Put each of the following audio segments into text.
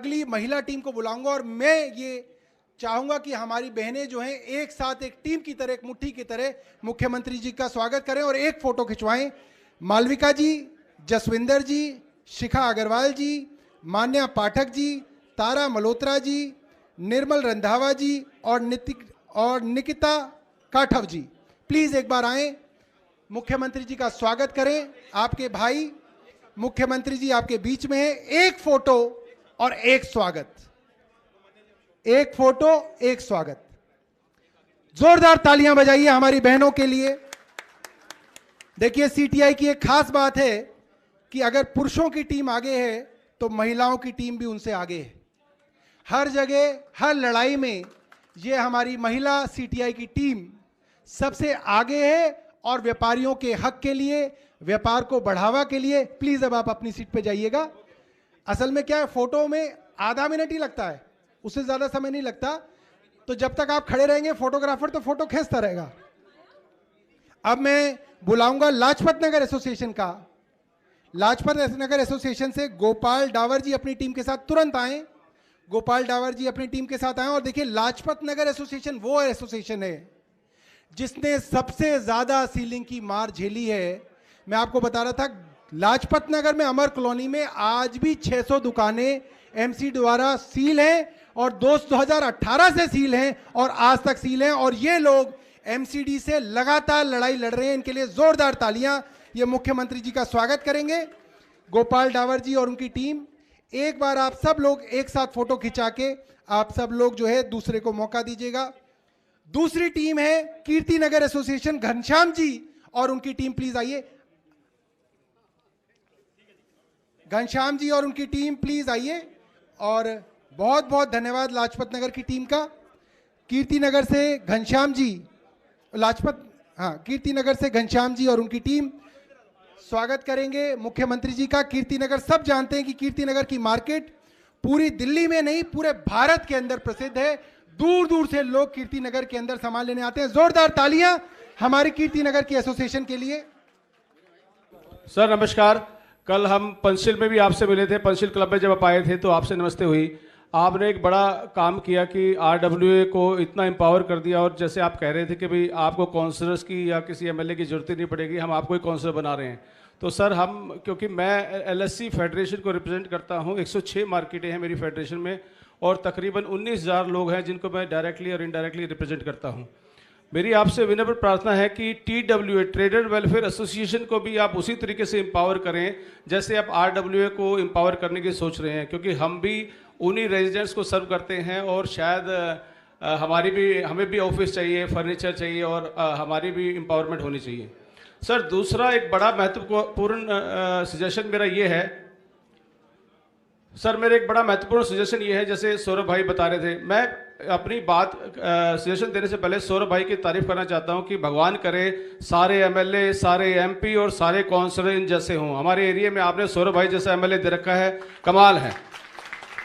अगली महिला टीम को बुलाऊंगा और मैं ये चाहूंगा कि हमारी बहनें जो हैं एक साथ एक टीम की तरह, एक मुट्ठी की तरह मुख्यमंत्री जी का स्वागत करें और एक फोटो खिंचवाएं। मालविका जी, जसविंदर जी, शिखा अग्रवाल जी, मान्या पाठक जी, तारा मल्होत्रा जी, निर्मल रंधावा जी और निकिता काठव जी, प्लीज एक बार आएं, मुख्यमंत्री जी का स्वागत करें। आपके भाई मुख्यमंत्री जी आपके बीच में है। एक फोटो और एक स्वागत, एक फोटो एक स्वागत। जोरदार तालियां बजाइए हमारी बहनों के लिए। देखिए, सीटीआई की एक खास बात है कि अगर पुरुषों की टीम आगे है तो महिलाओं की टीम भी उनसे आगे है। हर जगह, हर लड़ाई में ये हमारी महिला सीटीआई की टीम सबसे आगे है और व्यापारियों के हक के लिए, व्यापार को बढ़ावा के लिए। प्लीज अब आप अपनी सीट पे जाइएगा। असल में क्या है, फोटो में आधा मिनट ही लगता है, उससे ज्यादा समय नहीं लगता। तो जब तक आप खड़े रहेंगे फोटोग्राफर तो फोटो खींचता रहेगा। अब मैं बुलाऊंगा लाजपत नगर एसोसिएशन का। लाजपत नगर एसोसिएशन से गोपाल डावर जी अपनी टीम के साथ तुरंत आए। गोपाल डावर जी अपनी टीम के साथ आए। और देखिए, लाजपत नगर एसोसिएशन वो एसोसिएशन है जिसने सबसे ज्यादा सीलिंग की मार झेली है। मैं आपको बता रहा था, लाजपत नगर में अमर कॉलोनी में आज भी 600 दुकानें एमसी द्वारा सील हैं और 2018 से सील हैं और आज तक सील हैं। और ये लोग एमसीडी से लगातार लड़ाई लड़ रहे हैं। इनके लिए जोरदार तालियां। ये मुख्यमंत्री जी का स्वागत करेंगे, गोपाल डावर जी और उनकी टीम। एक बार आप सब लोग एक साथ फोटो खिंचा के आप सब लोग जो है दूसरे को मौका दीजिएगा। दूसरी टीम है कीर्ति नगर एसोसिएशन, घनश्याम जी और उनकी टीम, प्लीज आइए। घनश्याम जी और उनकी टीम प्लीज आइए। और बहुत बहुत धन्यवाद लाजपत नगर की टीम का। कीर्ति नगर से घनश्याम जी, कीर्ति नगर से घनश्याम जी और उनकी टीम स्वागत करेंगे मुख्यमंत्री जी का। कीर्ति नगर, सब जानते हैं कि कीर्ति नगर की मार्केट पूरी दिल्ली में नहीं, पूरे भारत के अंदर प्रसिद्ध है। दूर दूर से लोग कीर्ति नगर के अंदर सामान लेने आते हैं। जोरदार तालियां हमारी कीर्ति नगर की एसोसिएशन के लिए। सर नमस्कार। कल हम पंचशील में भी आपसे मिले थे, पंचशील क्लब में जब आप आए थे तो आपसे नमस्ते हुई। आपने एक बड़ा काम किया कि आरडब्ल्यूए को इतना एम्पावर कर दिया और जैसे आप कह रहे थे कि भाई आपको काउंसलर्स की या किसी एमएलए की जरूरत ही नहीं पड़ेगी, हम आपको ही काउंसलर बना रहे हैं। तो सर हम, क्योंकि मैं एलएससी फेडरेशन को रिप्रेजेंट करता हूँ, 106 मार्केटें हैं मेरी फेडरेशन में और तकरीबन 19,000 लोग हैं जिनको मैं डायरेक्टली और इनडायरेक्टली रिप्रेजेंट करता हूँ। मेरी आपसे विनम्र प्रार्थना है कि TWA ट्रेडर वेलफेयर एसोसिएशन को भी आप उसी तरीके से एम्पावर करें जैसे आप RWA को एम्पावर करने की सोच रहे हैं, क्योंकि हम भी उन्हीं रेजिडेंट्स को सर्व करते हैं और शायद हमें भी ऑफिस चाहिए, फर्नीचर चाहिए और हमारी भी एम्पावरमेंट होनी चाहिए। सर दूसरा एक बड़ा महत्वपूर्ण सजेशन मेरा ये है, सर मेरा एक बड़ा महत्वपूर्ण सजेशन ये है, जैसे सौरभ भाई बता रहे थे, मैं अपनी बात सजेशन देने से पहले सौरभ भाई की तारीफ करना चाहता हूं कि भगवान करे सारे एमएलए, सारे एमपी और सारे काउंसलर इन जैसे हों। हमारे एरिया में आपने सौरभ भाई जैसा एमएलए दे रखा है, कमाल है।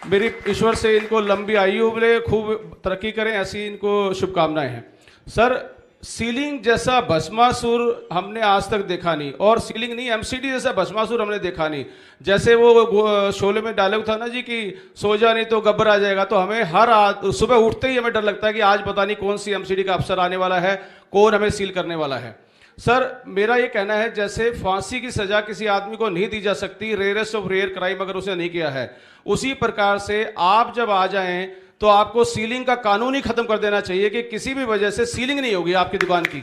मेरी ईश्वर से इनको लंबी आयु मिले, खूब तरक्की करें, ऐसी इनको शुभकामनाएं हैं। सर सीलिंग जैसा भस्मासुर हमने आज तक देखा नहीं, और सीलिंग नहीं, एमसीडी जैसा भस्मासुर हमने देखा नहीं। जैसे वो शोले में डायलॉग था ना जी कि सो जा नहीं तो गब्बर आ जाएगा, तो हमें हर सुबह उठते ही हमें डर लगता है कि आज पता नहीं कौन सी एमसीडी का अफसर आने वाला है, कौन हमें सील करने वाला है। सर मेरा ये कहना है, जैसे फांसी की सजा किसी आदमी को नहीं दी जा सकती, रेयरेस्ट ऑफ रेयर क्राइम अगर उसने नहीं किया है, उसी प्रकार से आप जब आ जाएं तो आपको सीलिंग का कानून ही खत्म कर देना चाहिए कि किसी भी वजह से सीलिंग नहीं होगी आपकी दुकान की।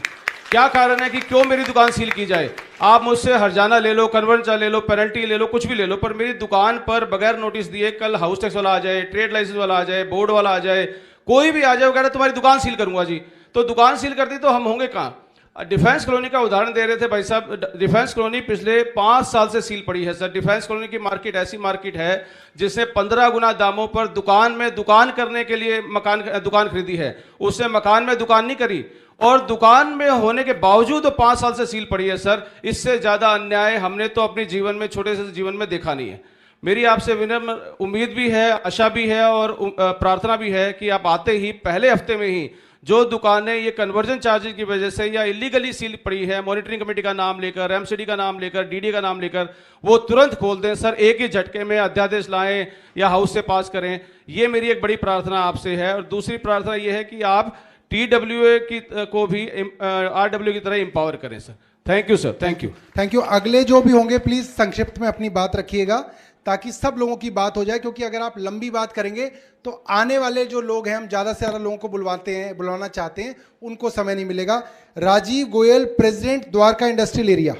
क्या कारण है कि क्यों मेरी दुकान सील की जाए? आप मुझसे हर्जाना ले लो, कन्वर्जा ले लो, पेनल्टी ले लो, कुछ भी ले लो, पर मेरी दुकान पर बगैर नोटिस दिए कल हाउस टैक्स वाला आ जाए, ट्रेड लाइसेंस वाला आ जाए, बोर्ड वाला आ जाए, कोई भी आ जाए, वो कह रहे तुम्हारी दुकान सील करूंगा जी, तो दुकान सील कर दी तो हम होंगे कहाँ? डिफेंस कॉलोनी का उदाहरण दे रहे थे भाई साहब। डिफेंस कॉलोनी पिछले 5 साल से सील पड़ी है सर। डिफेंस कॉलोनी की मार्केट ऐसी मार्केट है जिसने 15 गुना दामों पर दुकान में दुकान करने के लिए दुकान खरीदी है, उसने मकान में दुकान नहीं करी, और दुकान में होने के बावजूद तो 5 साल से सील पड़ी है सर। इससे ज्यादा अन्याय हमने तो अपने जीवन में, छोटे से जीवन में देखा नहीं है। मेरी आपसे विनम्र उम्मीद भी है, आशा भी है और प्रार्थना भी है कि आप आते ही पहले हफ्ते में ही जो दुकानें ये कन्वर्जन चार्जेस की वजह से या इलीगली सील पड़ी है, मॉनिटरिंग कमेटी का नाम लेकर, एमसीडी का नाम लेकर, डीडी का नाम लेकर, वो तुरंत खोल दें सर, एक ही झटके में अध्यादेश लाएं या हाउस से पास करें। ये मेरी एक बड़ी प्रार्थना आपसे है। और दूसरी प्रार्थना ये है कि आप TWA की को भी RW की तरह एम्पावर करें sir. Thank you sir, thank you. Thank you. अगले जो भी होंगे प्लीज संक्षिप्त में अपनी बात रखिएगा ताकि सब लोगों की बात हो जाए, क्योंकि अगर आप लंबी बात करेंगे तो आने वाले जो लोग हैं, हम ज्यादा से ज्यादा लोगों को बुलवाना चाहते हैं, उनको समय नहीं मिलेगा। Rajeev Goyal, president Dwarka industrial area.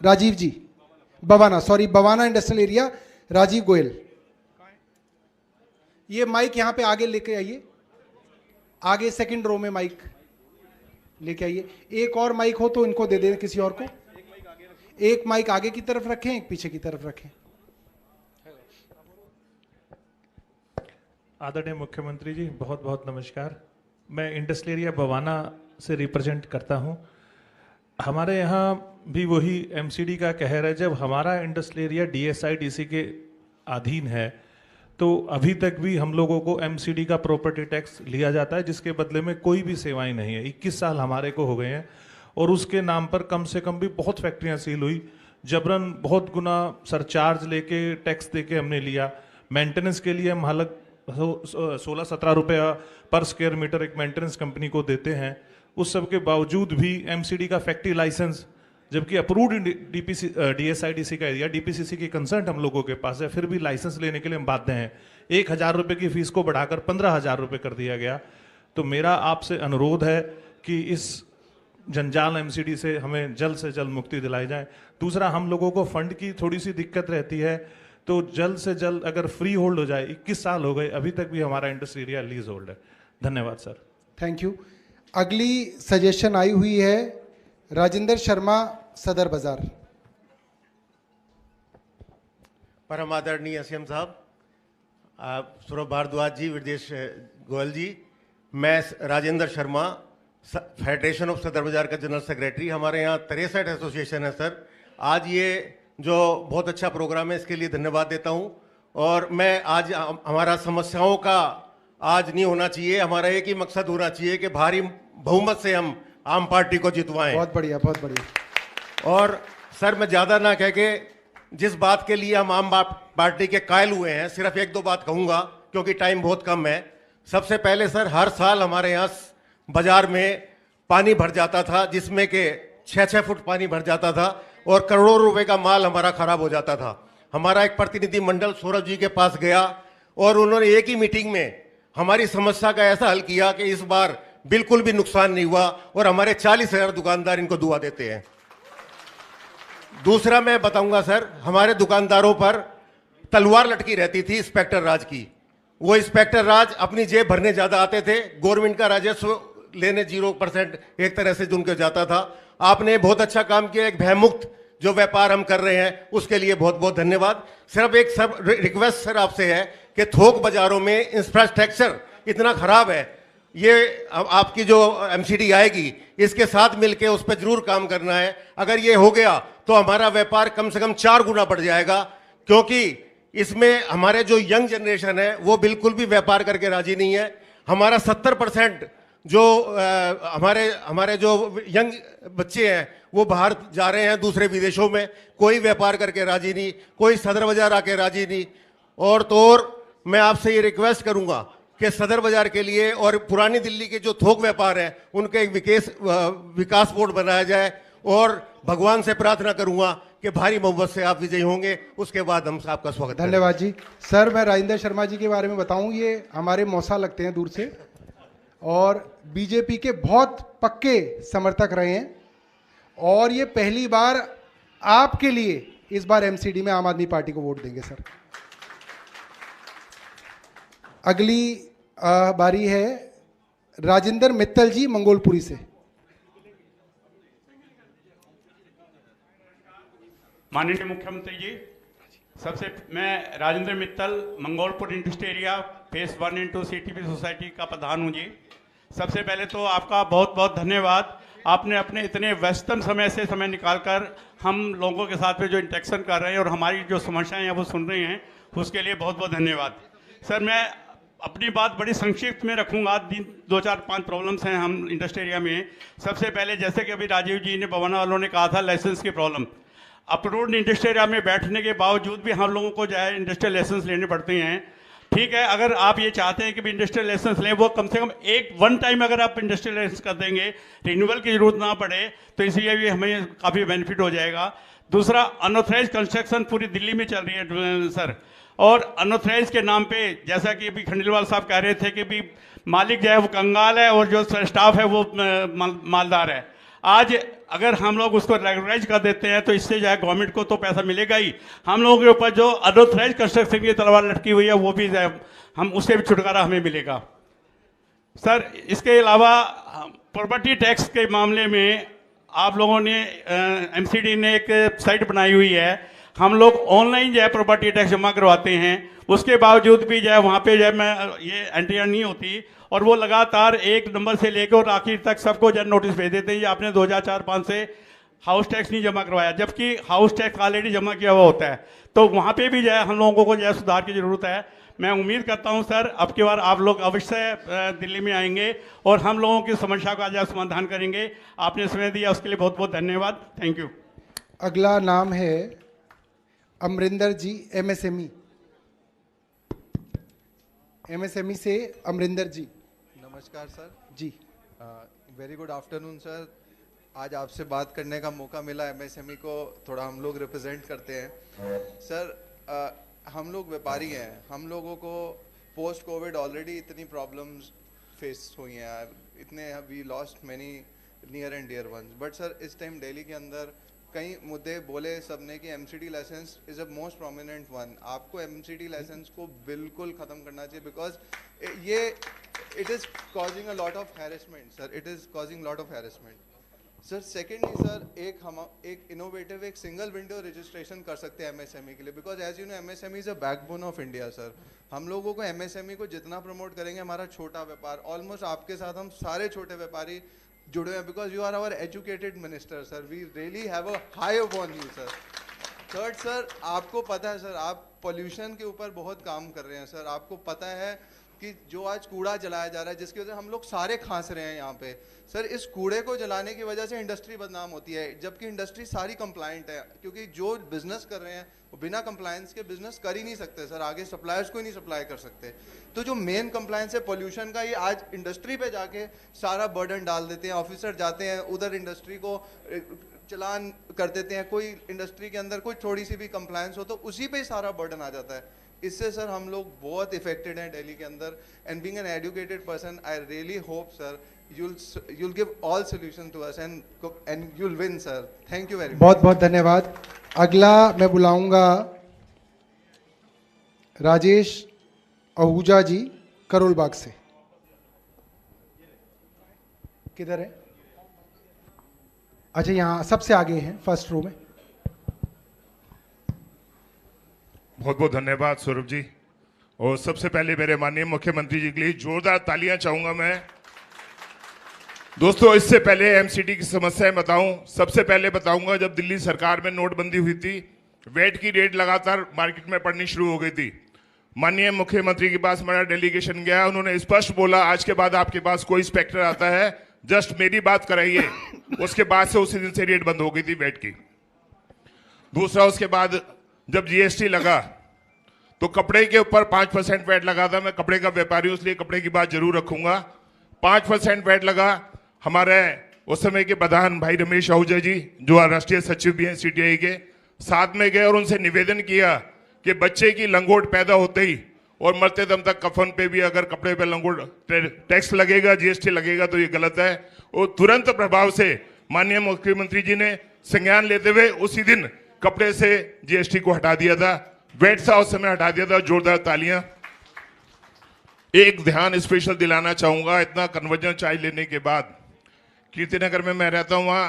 Rajeev ji, Bawana industrial area, Rajeev Goyal. ये माइक यहां पे आगे लेके आइए, आगे सेकंड रो में माइक लेके आइए। एक और माइक हो तो इनको दे दें किसी और को। एक माइक आगे की तरफ रखें, एक पीछे की तरफ रखें। आदरणीय मुख्यमंत्री जी, बहुत बहुत नमस्कार। मैं इंडस्ट्रियल एरिया बवाना से रिप्रेजेंट करता हूं। हमारे यहाँ भी वही एमसीडी का कहर है। जब हमारा इंडस्ट्रियल एरिया DSIDC के अधीन है तो अभी तक भी हम लोगों को एमसीडी का प्रॉपर्टी टैक्स लिया जाता है, जिसके बदले में कोई भी सेवाएं नहीं है। 21 साल हमारे को हो गए हैं और उसके नाम पर कम से कम भी बहुत फैक्ट्रियाँ सील हुई। जबरन बहुत गुना सरचार्ज लेके, टैक्स देके हमने लिया। मेंटेनेंस के लिए हम हालत 16-17 रुपया पर स्क्वायर मीटर एक मेंटेनेंस कंपनी को देते हैं। उस सब के बावजूद भी एमसीडी का फैक्ट्री लाइसेंस, जबकि अप्रूव्ड DSIDC का एरिया, DPCC की कंसर्ट हम लोगों के पास है, फिर भी लाइसेंस लेने के लिए हम बाध्य हैं। 1,000 रुपये की फीस को बढ़ाकर 15,000 रुपये कर दिया गया। तो मेरा आपसे अनुरोध है कि इस जंजाल एमसीडी से हमें जल्द से जल्द मुक्ति दिलाई जाए। दूसरा, हम लोगों को फंड की थोड़ी सी दिक्कत रहती है, तो जल्द से जल्द अगर फ्री होल्ड हो जाए। 21 साल हो गए, अभी तक भी हमारा इंडस्ट्री एरिया लीज होल्ड है। धन्यवाद सर। Thank you. अगली सजेशन आई हुई है राजेंद्र शर्मा, सदर बाजार। परम आदरणीय CM साहब, सौरभ भारद्वाज जी, विदेश गोयल जी, मैं राजेंद्र शर्मा, फेडरेशन ऑफ सदर बाजार का जनरल सेक्रेटरी। हमारे यहाँ 63 एसोसिएशन है सर। आज ये जो बहुत अच्छा प्रोग्राम है, इसके लिए धन्यवाद देता हूँ। और मैं आज हमारा समस्याओं का आज नहीं होना चाहिए, हमारा एक ही मकसद होना चाहिए कि भारी बहुमत से हम आम पार्टी को जितवाएं। बहुत बढ़िया, बहुत बढ़िया। और सर, मैं ज़्यादा ना कह के जिस बात के लिए हम आम पार्टी के कायल हुए हैं, सिर्फ 1-2 बात कहूँगा क्योंकि टाइम बहुत कम है। सबसे पहले सर, हर साल हमारे यहाँ बाजार में पानी भर जाता था, जिसमें के 6-6 फुट पानी भर जाता था और करोड़ों रुपए का माल हमारा खराब हो जाता था। हमारा एक प्रतिनिधि मंडल सौरभ जी के पास गया और उन्होंने एक ही मीटिंग में हमारी समस्या का ऐसा हल किया कि इस बार बिल्कुल भी नुकसान नहीं हुआ और हमारे 40,000 दुकानदार इनको दुआ देते हैं। दूसरा मैं बताऊंगा सर, हमारे दुकानदारों पर तलवार लटकी रहती थी इंस्पेक्टर राज की। वो इंस्पेक्टर राज अपनी जेब भरने ज्यादा आते थे, गवर्नमेंट का राजस्व लेने 0% एक तरह से उनके जाता था। आपने बहुत अच्छा काम किया। एक भयमुक्त जो व्यापार हम कर रहे हैं, उसके लिए बहुत बहुत धन्यवाद। सिर्फ एक सब रिक्वेस्ट सर आपसे है कि थोक बाजारों में इंफ्रास्ट्रक्चर इतना खराब है, ये आपकी जो एमसीडी आएगी इसके साथ मिलके उस पर जरूर काम करना है। अगर ये हो गया तो हमारा व्यापार कम से कम 4 गुना बढ़ जाएगा, क्योंकि इसमें हमारे जो यंग जनरेशन है वो बिल्कुल भी व्यापार करके राजी नहीं है। हमारा 70% जो हमारे जो यंग बच्चे हैं वो बाहर जा रहे हैं दूसरे विदेशों में, कोई व्यापार करके राजी नहीं, कोई सदर बाजार आके राजी नहीं। और तो और मैं आपसे ये रिक्वेस्ट करूंगा कि सदर बाजार के लिए और पुरानी दिल्ली के जो थोक व्यापार है उनका एक विकास बोर्ड बनाया जाए। और भगवान से प्रार्थना करूंगा कि भारी बहुमत से आप विजयी होंगे, उसके बाद हम आपका स्वागत करेंगे। धन्यवाद जी। सर, मैं राजेंद्र शर्मा जी के बारे में बताऊं, ये हमारे मौसा लगते हैं दूर से और बीजेपी के बहुत पक्के समर्थक रहे हैं और ये पहली बार आपके लिए इस बार एमसीडी में आम आदमी पार्टी को वोट देंगे सर। अगली बारी है राजेंद्र मित्तल जी, मंगोलपुरी से। माननीय मुख्यमंत्री जी, सबसे मैं Rajendra Mittal, Mangolpur industrial area phase 1 CTP society का प्रधान हूँ जी। सबसे पहले तो आपका बहुत बहुत धन्यवाद। आपने अपने इतने व्यस्तम समय से समय निकालकर हम लोगों के साथ में जो इंटरेक्शन कर रहे हैं और हमारी जो समस्याएं हैं वो सुन रहे हैं, उसके लिए बहुत बहुत धन्यवाद। सर, मैं अपनी बात बड़ी संक्षिप्त में रखूंगा। दो चार पांच प्रॉब्लम्स हैं हम इंडस्ट्री एरिया में। सबसे पहले जैसे कि अभी राजीव जी ने, बवाना वालों ने कहा था लाइसेंस की प्रॉब्लम। अप्रूव्ड इंडस्ट्री एरिया में बैठने के बावजूद भी हम लोगों को जो है इंडस्ट्रियल लाइसेंस लेने पड़ते हैं। ठीक है, अगर आप ये चाहते हैं कि भी इंडस्ट्रियल लाइसेंस लें, वो कम से कम वन टाइम अगर आप इंडस्ट्रियल लाइसेंस कर देंगे, रिन्यूअल की जरूरत ना पड़े, तो इसलिए भी हमें काफ़ी बेनिफिट हो जाएगा। दूसरा, अनऑथराइज कंस्ट्रक्शन पूरी दिल्ली में चल रही है सर, और अनऑथराइज के नाम पे जैसा कि अभी खंडेलवाल साहब कह रहे थे कि भी मालिक जो है वो कंगाल है और जो स्टाफ है वो मालदार है। आज अगर हम लोग उसको रेगुलराइज कर देते हैं तो इससे जो है गवर्नमेंट को तो पैसा मिलेगा ही, हम लोगों के ऊपर जो अनऑथराइज कंस्ट्रक्शन की तलवार लटकी हुई है वो भी हम उससे भी छुटकारा हमें मिलेगा। सर, इसके अलावा प्रॉपर्टी टैक्स के मामले में आप लोगों ने एमसीडी ने एक साइट बनाई हुई है, हम लोग ऑनलाइन जो है प्रॉपर्टी टैक्स जमा करवाते हैं, उसके बावजूद भी जो है वहाँ पे जो है ये एंट्री नहीं होती, और वो लगातार एक नंबर से लेकर और आखिर तक सबको जो नोटिस भेज देते हैं ये आपने 2004-05 से हाउस टैक्स नहीं जमा करवाया, जबकि हाउस टैक्स ऑलरेडी जमा किया हुआ होता है। तो वहाँ पे भी जो है हम लोगों को जो है सुधार की ज़रूरत है। मैं उम्मीद करता हूँ सर अब की बार आप लोग अवश्य दिल्ली में आएंगे और हम लोगों की समस्या का जो समाधान करेंगे। आपने समय दिया उसके लिए बहुत बहुत धन्यवाद। Thank you. अगला नाम है अमरिंदर जी, एमएसएमई। एमएसएमई से अमरिंदर जी। नमस्कार सर जी। Very good afternoon sir. आज आपसे बात करने का मौका मिला, एमएसएमई को थोड़ा हम लोग रिप्रेजेंट करते हैं सर। हम लोग व्यापारी हैं, हम लोगों को पोस्ट कोविड ऑलरेडी इतनी प्रॉब्लम्स फेस हुई हैं, इतने we lost many near and dear ones. But sir इस टाइम दिल्ली के अंदर कई मुद्दे बोले सबने कि MCD license is a most prominent one. आपको एमसीडी लाइसेंस को बिल्कुल ख़त्म करना चाहिए, बिकॉज ये it is causing a lot of harassment sir, it is causing lot of harassment sir. Secondly sir, एक इनोवेटिव एक सिंगल विंडो रजिस्ट्रेशन कर सकते हैं एमएसएमई के लिए, because as you know MSME is a backbone of India sir. हम लोगों को एमएसएमई को जितना प्रमोट करेंगे, हमारा छोटा व्यापार, ऑलमोस्ट आपके साथ हम सारे छोटे व्यापारी जुड़े हैं, because you are our educated minister sir, we really have a high upon you sir. Third sir, आपको पता है सर, आप पोल्यूशन के ऊपर बहुत काम कर रहे हैं सर। आपको पता है कि जो आज कूड़ा जलाया जा रहा है, जिसकी वजह से हम लोग सारे खांस रहे हैं यहाँ पे सर, इस कूड़े को जलाने की वजह से इंडस्ट्री बदनाम होती है, जबकि इंडस्ट्री सारी कंप्लायंट है, क्योंकि जो बिजनेस कर रहे हैं वो बिना कंप्लायंस के बिजनेस कर ही नहीं सकते सर, आगे सप्लायर्स को ही नहीं सप्लाई कर सकते। तो जो मेन कंप्लायंस है पोल्यूशन का, ये आज इंडस्ट्री पे जाके सारा बर्डन डाल देते हैं। ऑफिसर जाते हैं उधर, इंडस्ट्री को चलान कर देते हैं, कोई इंडस्ट्री के अंदर कोई थोड़ी सी भी कंप्लायंस हो तो उसी पे ही सारा बर्डन आ जाता है। इससे सर हम लोग बहुत इफेक्टेड हैं दिल्ली के अंदर, and being an educated person I really hope sir you'll give all solution to us and you'll win sir. Thank you very much. बहुत बहुत धन्यवाद। अगला मैं बुलाऊंगा राजेश आहूजा जी, करोल बाग से। किधर है? अच्छा, यहाँ सबसे आगे हैं, फर्स्ट रो में। बहुत बहुत धन्यवाद सौरभ जी। और सबसे पहले मेरे माननीय मुख्यमंत्री जी के लिए जोरदार तालियां चाहूंगा मैं। दोस्तों, इससे पहले एमसीडी की समस्याएं बताऊं। सबसे पहले बताऊंगा, जब दिल्ली सरकार में नोटबंदी हुई थी, वेट की रेट लगातार मार्केट में पड़नी शुरू हो गई थी। माननीय मुख्यमंत्री के पास हमारा डेलीगेशन गया, उन्होंने स्पष्ट बोला आज के बाद आपके पास कोई इंस्पेक्टर आता है जस्ट मेरी बात कराइए। उसके बाद से उसी दिन से रेट बंद हो गई थी वेट की। दूसरा, उसके बाद जब जीएसटी लगा तो कपड़े के ऊपर 5% वैट लगा था। मैं कपड़े का व्यापारी हूं, इसलिए कपड़े की बात जरूर रखूंगा। 5% वैट लगा। हमारे उस समय के प्रधान भाई रमेश आहूजा जी, जो राष्ट्रीय सचिव भी हैं सीटीआई के, साथ में गए और उनसे निवेदन किया कि बच्चे की लंगोट पैदा होते ही और मरते दम तक कफन पे भी अगर कपड़े पे लंगोट टैक्स लगेगा, जीएसटी लगेगा तो ये गलत है। और तुरंत प्रभाव से माननीय मुख्यमंत्री जी ने संज्ञान लेते हुए उसी दिन कपड़े से जीएसटी को हटा दिया था, वेट सा उस समय हटा दिया था। जोरदार तालियां। एक ध्यान स्पेशल दिलाना चाहूंगा, इतना कन्वर्जन चार्ज लेने के बाद कीर्तिनगर में मैं रहता हूं, वहां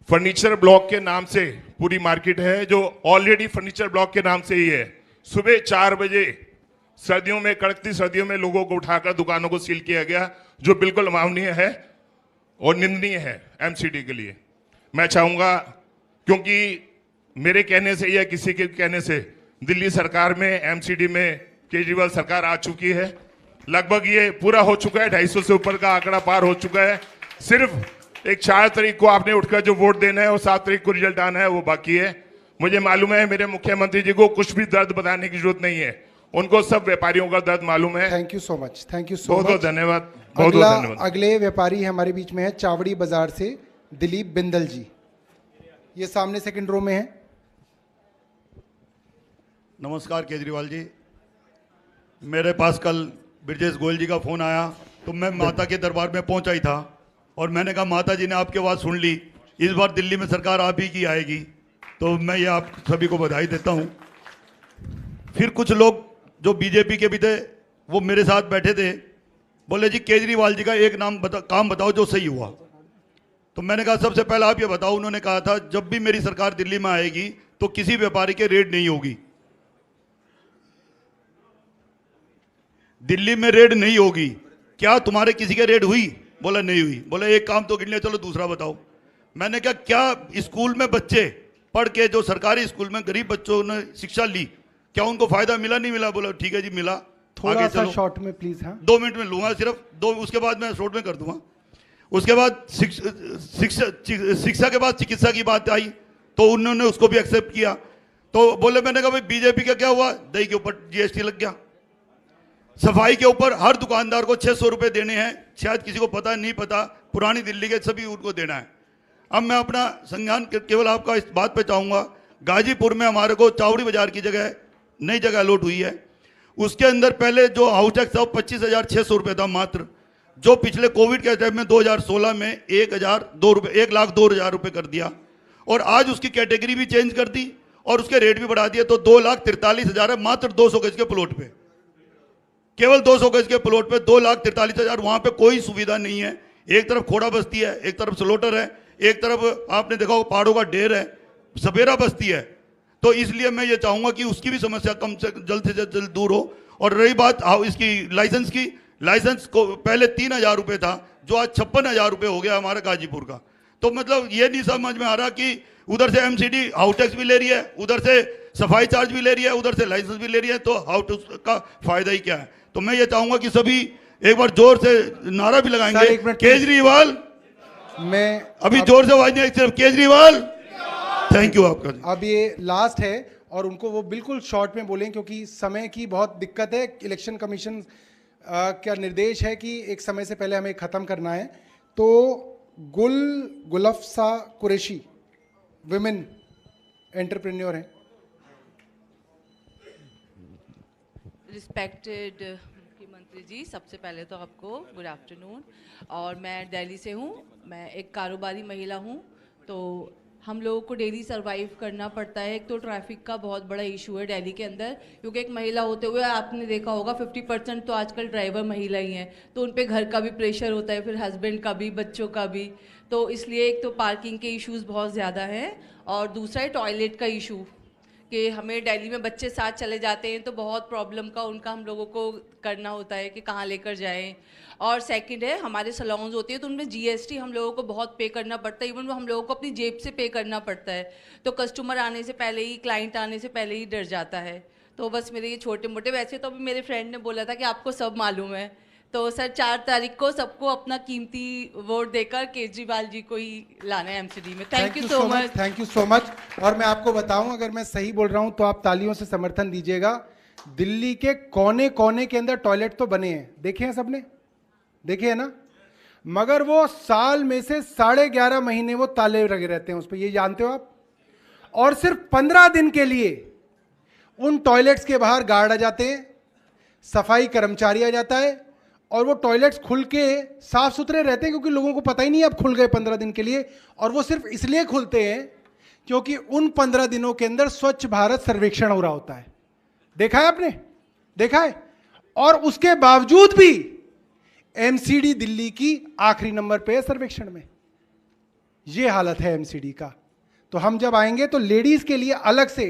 फर्नीचर ब्लॉक के नाम से पूरी मार्केट है, जो ऑलरेडी फर्नीचर ब्लॉक के नाम से ही है। सुबह 4 बजे सर्दियों में, कड़कती सर्दियों में लोगों को उठाकर दुकानों को सील किया गया, जो बिल्कुल अमानवीय है और निंदनीय है एमसीडी के लिए। मैं चाहूंगा, क्योंकि मेरे कहने से या किसी के कहने से दिल्ली सरकार में एमसीडी में केजरीवाल सरकार आ चुकी है, लगभग ये पूरा हो चुका है, 250 से ऊपर का आंकड़ा पार हो चुका है। सिर्फ एक 4 तारीख को आपने उठकर जो वोट देना है और 7 तारीख को रिजल्ट आना है वो बाकी है। मुझे मालूम है मेरे मुख्यमंत्री जी को कुछ भी दर्द बताने की जरूरत नहीं है, उनको सब व्यापारियों का दर्द मालूम है। Thank you so much, thank you so बहुत बहुत मच। धन्यवाद, बहुत बहुत धन्यवाद। अगले व्यापारी हमारे बीच में है चावड़ी बाजार से दिलीप बिंदल जी, ये सामने सेकंड रो में है। नमस्कार केजरीवाल जी, मेरे पास कल ब्रजेश गोयल जी का फोन आया तो मैं माता के दरबार में पहुंचा ही था और मैंने कहा माता जी ने आपकी बात सुन ली, इस बार दिल्ली में सरकार आप ही की आएगी, तो मैं ये आप सभी को बधाई देता हूं। फिर कुछ लोग जो बीजेपी के भी थे वो मेरे साथ बैठे थे, बोले जी केजरीवाल जी का एक काम बताओ जो सही हुआ। तो मैंने कहा सबसे पहले आप ये बताओ। उन्होंने कहा था जब भी मेरी सरकार दिल्ली में आएगी तो किसी व्यापारी के रेड नहीं होगी, दिल्ली में रेड नहीं होगी। क्या तुम्हारे किसी के रेड हुई? बोला नहीं हुई। बोला एक काम तो गिन लिया, चलो दूसरा बताओ। मैंने कहा क्या स्कूल में बच्चे पढ़ के जो सरकारी स्कूल में गरीब बच्चों ने शिक्षा ली, क्या उनको फायदा मिला नहीं मिला? बोला ठीक है जी मिला। थोड़ा सा शॉर्ट में प्लीज। हाँ 2 मिनट में लूंगा सिर्फ, 2 उसके बाद मैं शॉर्ट में कर दूंगा। उसके बाद शिक्षा के बाद चिकित्सा की बात आई तो उन्होंने उसको भी एक्सेप्ट किया। तो बोले, मैंने कहा भाई बीजेपी का क्या हुआ? दही के ऊपर जीएसटी लग गया। सफाई के ऊपर हर दुकानदार को 600 रुपए देने हैं, शायद किसी को पता नहीं पता, पुरानी दिल्ली के सभी उनको देना है। अब मैं अपना संज्ञान केवल आपका इस बात पे चाहूंगा, गाजीपुर में हमारे को चावड़ी बाजार की जगह नई जगह अलॉट हुई है, उसके अंदर पहले जो हाउस टैक्स था 25,600 रुपये था मात्र, जो पिछले कोविड के टाइम में 2016 में 1,02,000 रुपये कर दिया और आज उसकी कैटेगरी भी चेंज कर दी और उसके रेट भी बढ़ा दिए, तो 2,43,000 है मात्र 200 गज के प्लॉट पे, केवल 200 गज के प्लॉट पे 2,43,000। वहां पे कोई सुविधा नहीं है, एक तरफ खोड़ा बस्ती है, एक तरफ स्लोटर है, एक तरफ आपने देखा हो पहाड़ों का ढेर है, सपेरा बस्ती है। तो इसलिए मैं ये चाहूंगा कि उसकी भी समस्या कम से जल्द दूर हो। और रही बात इसकी लाइसेंस की, लाइसेंस को पहले 3,000 रुपये था जो आज 56,000 रुपये हो गया हमारा गाजीपुर का। तो मतलब ये नहीं समझ में आ रहा कि उधर से एमसीडी हाउस टैक्स भी ले रही है, उधर से सफाई चार्ज भी ले रही है, उधर से लाइसेंस भी ले रही है, तो हाउस टैक्स का फायदा ही क्या है? तो मैं ये चाहूंगा कि सभी एक बार जोर से नारा भी लगाएंगे, केजरीवाल। मैं अभी जोर से आवाज नहीं, सिर्फ केजरीवाल। थैंक यू आपका। अब ये लास्ट है और उनको वो बिल्कुल शॉर्ट में बोलें क्योंकि समय की बहुत दिक्कत है। इलेक्शन कमीशन का निर्देश है कि एक समय से पहले हमें ख़त्म करना है। तो गुलफ्सा कुरैशी विमेन एंटरप्रेन्योर हैं। रिस्पेक्टेड मुख्यमंत्री जी, सबसे पहले तो आपको गुड आफ्टरनून। और मैं दिल्ली से हूँ, मैं एक कारोबारी महिला हूँ, तो हम लोगों को डेली सरवाइव करना पड़ता है। एक तो ट्रैफिक का बहुत बड़ा इशू है दिल्ली के अंदर, क्योंकि एक महिला होते हुए आपने देखा होगा 50% तो आजकल ड्राइवर महिला ही हैं, तो उन पे घर का भी प्रेशर होता है, फिर हस्बैंड का भी, बच्चों का भी। तो इसलिए एक तो पार्किंग के इश्यूज़ बहुत ज़्यादा हैं और दूसरा है टॉयलेट का इशू कि हमें दिल्ली में बच्चे साथ चले जाते हैं तो बहुत प्रॉब्लम का उनका हम लोगों को करना होता है कि कहाँ लेकर जाएं। और सेकंड है हमारे सलोन्स होती है तो उनमें जीएसटी हम लोगों को बहुत पे करना पड़ता है, इवन वो हम लोगों को अपनी जेब से पे करना पड़ता है। तो कस्टमर आने से पहले ही, क्लाइंट आने से पहले ही डर जाता है। तो बस मेरे ये छोटे मोटे, वैसे तो अभी मेरे फ्रेंड ने बोला था कि आपको सब मालूम है, तो सर 4 तारीख को सबको अपना कीमती वोट देकर केजरीवाल जी को ही लाना है एमसीडी में। Thank you so much. Thank you so much. और मैं आपको बताऊं, अगर मैं सही बोल रहा हूं तो आप तालियों से समर्थन दीजिएगा। दिल्ली के कोने कोने के अंदर टॉयलेट तो बने हैं, देखे हैं सबने, देखे हैं ना, मगर वो साल में से 11.5 महीने वो ताले लगे रहते हैं उस पर, ये जानते हो आप। और सिर्फ 15 दिन के लिए उन टॉयलेट्स के बाहर गार्ड आ जाते हैं, सफाई कर्मचारी आ जाता है और वो टॉयलेट्स खुल के साफ सुथरे रहते हैं, क्योंकि लोगों को पता ही नहीं अब खुल गए 15 दिन के लिए। और वो सिर्फ इसलिए खुलते हैं क्योंकि उन 15 दिनों के अंदर स्वच्छ भारत सर्वेक्षण हो रहा होता है। देखा है आपने, देखा है। और उसके बावजूद भी एमसीडी दिल्ली की आखिरी नंबर पे है सर्वेक्षण में। ये हालत है एमसीडी का। तो हम जब आएंगे तो लेडीज के लिए अलग से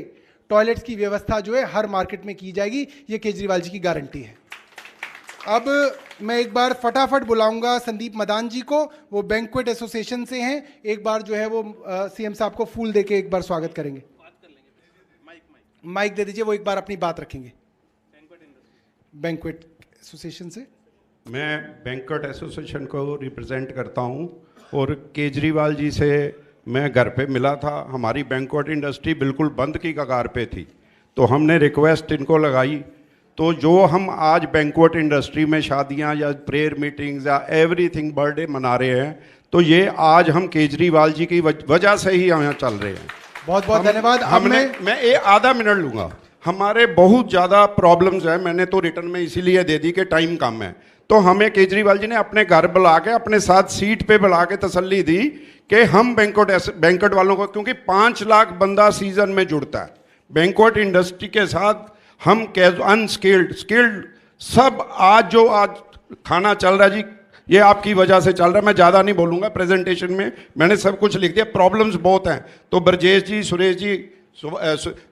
टॉयलेट्स की व्यवस्था जो है हर मार्केट में की जाएगी, ये केजरीवाल जी की गारंटी है। अब मैं एक बार फटाफट बुलाऊंगा संदीप मदान जी को, वो बैंक्वेट एसोसिएशन से हैं। एक बार जो है वो सीएम साहब को फूल देके एक बार स्वागत करेंगे। माइक दे दीजिए, वो एक बार अपनी बात रखेंगे। बैंक्वेट एसोसिएशन से। मैं बैंकट एसोसिएशन को रिप्रेजेंट करता हूं और केजरीवाल जी से मैं घर पे मिला था। हमारी बैंकट इंडस्ट्री बिल्कुल बंद की कगार पे थी, तो हमने रिक्वेस्ट इनको लगाई। तो जो हम आज बैंकट इंडस्ट्री में शादियां या प्रेयर मीटिंग्स या एवरीथिंग बर्थडे मना रहे हैं, तो ये आज हम केजरीवाल जी की वजह से ही यहाँ चल रहे हैं। बहुत बहुत धन्यवाद। मैं ये आधा मिनट लूँगा। हमारे बहुत ज़्यादा प्रॉब्लम्स हैं, मैंने तो रिटर्न में इसीलिए दे दी कि टाइम कम है। तो हमें केजरीवाल जी ने अपने घर बुला के अपने साथ सीट पे बुला के तसल्ली दी कि हम बैंकट वालों को, क्योंकि 5 लाख बंदा सीजन में जुड़ता है बैंकट इंडस्ट्री के साथ, हम अनस्किल्ड स्किल्ड सब आज खाना चल रहा है जी, ये आपकी वजह से चल रहा है। मैं ज़्यादा नहीं बोलूँगा, प्रेजेंटेशन में मैंने सब कुछ लिख दिया। प्रॉब्लम्स बहुत हैं, तो ब्रजेश जी, सुरेश जी,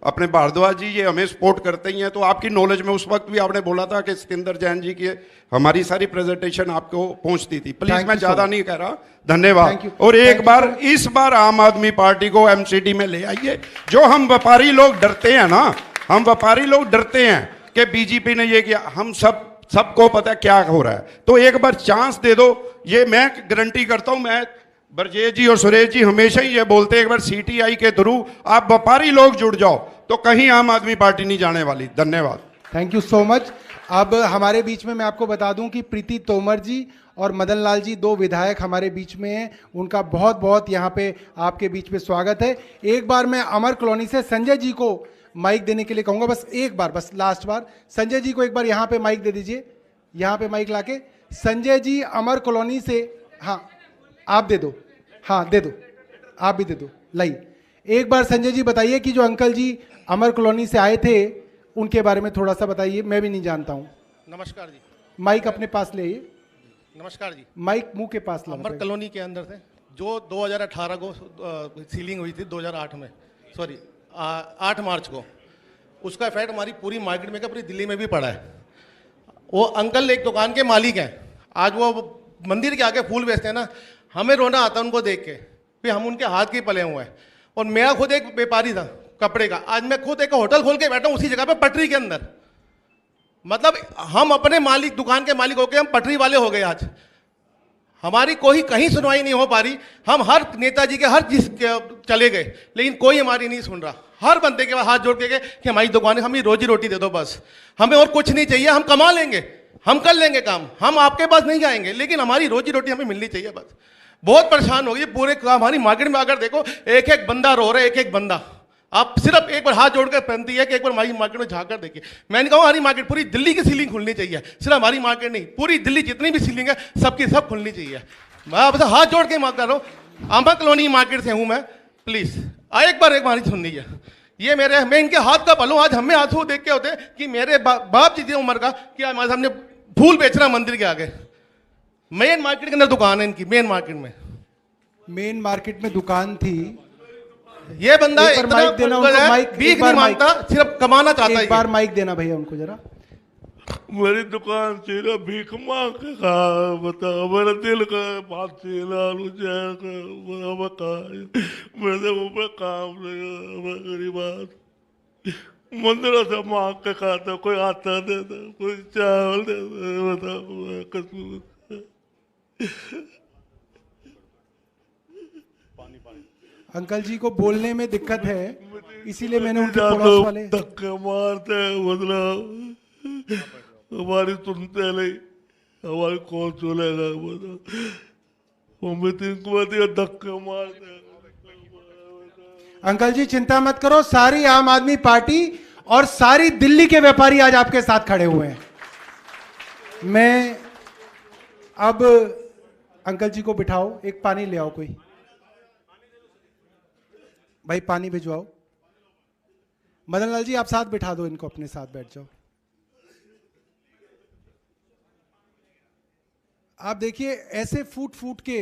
अपने भारद्वाज जी ये हमें सपोर्ट करते ही हैं। तो आपकी नॉलेज में उस वक्त भी आपने बोला था कि सिकंदर जैन जी की हमारी सारी प्रेजेंटेशन आपको पहुंचती थी। प्लीज, मैं ज़्यादा नहीं कह रहा, धन्यवाद। और एक बार इस बार आम आदमी पार्टी को एमसीडी में ले आइए। जो हम व्यापारी लोग डरते हैं ना, हम व्यापारी लोग डरते हैं कि बीजेपी ने ये किया, हम सबको पता है क्या हो रहा है। तो एक बार चांस दे दो, ये मैं गारंटी करता हूं। मैं ब्रजेश जी और सुरेश जी हमेशा ही ये बोलते हैं, एक बार सीटीआई के थ्रू आप व्यापारी लोग जुड़ जाओ तो कहीं आम आदमी पार्टी नहीं जाने वाली। धन्यवाद। Thank you so much. अब हमारे बीच में मैं आपको बता दूं कि प्रीति तोमर जी और मदन लाल जी 2 विधायक हमारे बीच में हैं। उनका बहुत बहुत यहाँ पे आपके बीच में स्वागत है। एक बार मैं अमर कॉलोनी से संजय जी को माइक देने के लिए कहूँगा, बस एक बार, बस लास्ट बार। संजय जी को एक बार यहाँ पे माइक दे दीजिए, यहाँ पे माइक लाके। संजय जी अमर कॉलोनी से, हाँ आप दे दो, हाँ दे दो, आप भी दे दो। लाई एक बार संजय जी बताइए कि जो अंकल जी अमर कॉलोनी से आए थे उनके बारे में थोड़ा सा बताइए, मैं भी नहीं जानता हूँ। नमस्कार जी। माइक अपने पास ले आइए। नमस्कार जी। माइक मुंह के पास अमर कॉलोनी के अंदर से जो 2018 को सीलिंग हुई थी, 2008 में, सॉरी 8 मार्च को, उसका इफेक्ट हमारी पूरी मार्केट में, पूरी दिल्ली में भी पड़ा है। वो अंकल एक दुकान के मालिक हैं, आज वो मंदिर के आगे फूल बेचते हैं ना, हमें रोना आता है उनको देख के, फिर हम उनके हाथ के पले हुए हैं। और मैं खुद एक व्यापारी था कपड़े का, आज मैं खुद एक होटल खोल के बैठा हूँ उसी जगह पे, पटरी के अंदर। मतलब हम अपने मालिक, दुकान के मालिक होके हम पटरी वाले हो गए। आज हमारी कोई कहीं सुनवाई नहीं हो पा रही। हम हर नेताजी के हर चीज चले गए, लेकिन कोई हमारी नहीं सुन रहा। हर बंदे के हाथ जोड़ के गए कि हमारी दुकान है, हमें रोजी रोटी दे दो बस, हमें और कुछ नहीं चाहिए, हम कमा लेंगे, हम कर लेंगे काम, हम आपके पास नहीं जाएंगे, लेकिन हमारी रोजी रोटी हमें मिलनी चाहिए बस। बहुत परेशान हो गई पूरे हमारी मार्केट में। अगर देखो एक एक बंदा रो रहा है, एक एक बंदा। आप सिर्फ एक बार हाथ जोड़कर बनती है कि एक बार हमारी मार्केट में झाँक कर देखिए। मैंने कहा हमारी मार्केट पूरी दिल्ली की सीलिंग खुलनी चाहिए, सिर्फ हमारी मार्केट नहीं, पूरी दिल्ली जितनी भी सीलिंग है सबकी सब खुलनी चाहिए। मैं आपसे हाथ जोड़ के मांग कर रहा हूँ, अमर कॉलोनी मार्केट से हूँ मैं, प्लीज एक बार हमारी सुननी है। ये मैं इनके हाथ का पलूं। आज हमें आंसू देख के होते कि मेरे बाप जी उम्र का कि हमारे सामने फूल बेच रहा मंदिर के आगे। मेन मार्केट के अंदर दुकान है इनकी, मेन मार्केट में दुकान थी। ये बंदा माइक देना उनको, माइक भीख नहीं मांगता, सिर्फ कमाना चाहता है। एक बार माइक देना भैया उनको जरा। मेरी दुकान से ना भीख मांग के खा, बताओ मेरा दिल का बात से लालू मेरे ऊपर काम नहीं, बात मंदिर से मांग के खाता, कोई आटा देता, कोई चावल देता, बताओ। अंकल जी को बोलने में दिक्कत है, इसीलिए मैंने उनके पड़ोस वाले धक्के मारते हैं, मतलब हमारी सुनते नहीं, हमारी कौन सुनेगा, बताओ। धक्के मारते। अंकल जी चिंता मत करो, सारी आम आदमी पार्टी और सारी दिल्ली के व्यापारी आज आपके साथ खड़े हुए हैं। मैं अब अंकल जी को बिठाओ, एक पानी ले आओ, कोई भाई पानी भिजवाओ। मदन लाल जी आप साथ बिठा दो इनको, अपने साथ बैठ जाओ। आप देखिए ऐसे फूट फूट के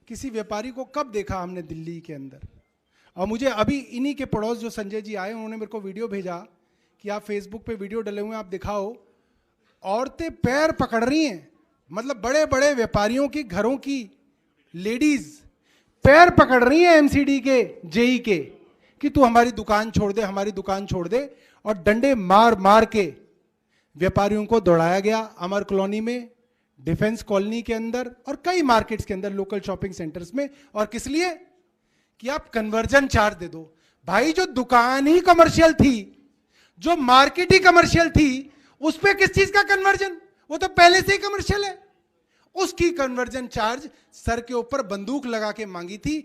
किसी व्यापारी को कब देखा हमने दिल्ली के अंदर। और मुझे अभी इन्हीं के पड़ोस जो संजय जी आए, उन्होंने मेरे को वीडियो भेजा कि आप फेसबुक पे वीडियो डले हुए हैं, आप दिखाओ। औरतें पैर पकड़ रही हैं, मतलब बड़े बड़े व्यापारियों की घरों की लेडीज पैर पकड़ रही हैं एमसीडी के, जेई के, कि तू हमारी दुकान छोड़ दे, हमारी दुकान छोड़ दे। और डंडे मार मार के व्यापारियों को दौड़ाया गया अमर कॉलोनी में, डिफेंस कॉलोनी के अंदर और कई मार्केट्स के अंदर, लोकल शॉपिंग सेंटर्स में। और किस लिए? कि आप कन्वर्जन चार्ज दे दो। भाई जो दुकान ही कमर्शियल थी, जो मार्केट ही कमर्शियल थी, उस पे किस चीज का कन्वर्जन? वो तो पहले से ही कमर्शियल है। उसकी कन्वर्जन चार्ज सर के ऊपर बंदूक लगा के मांगी थी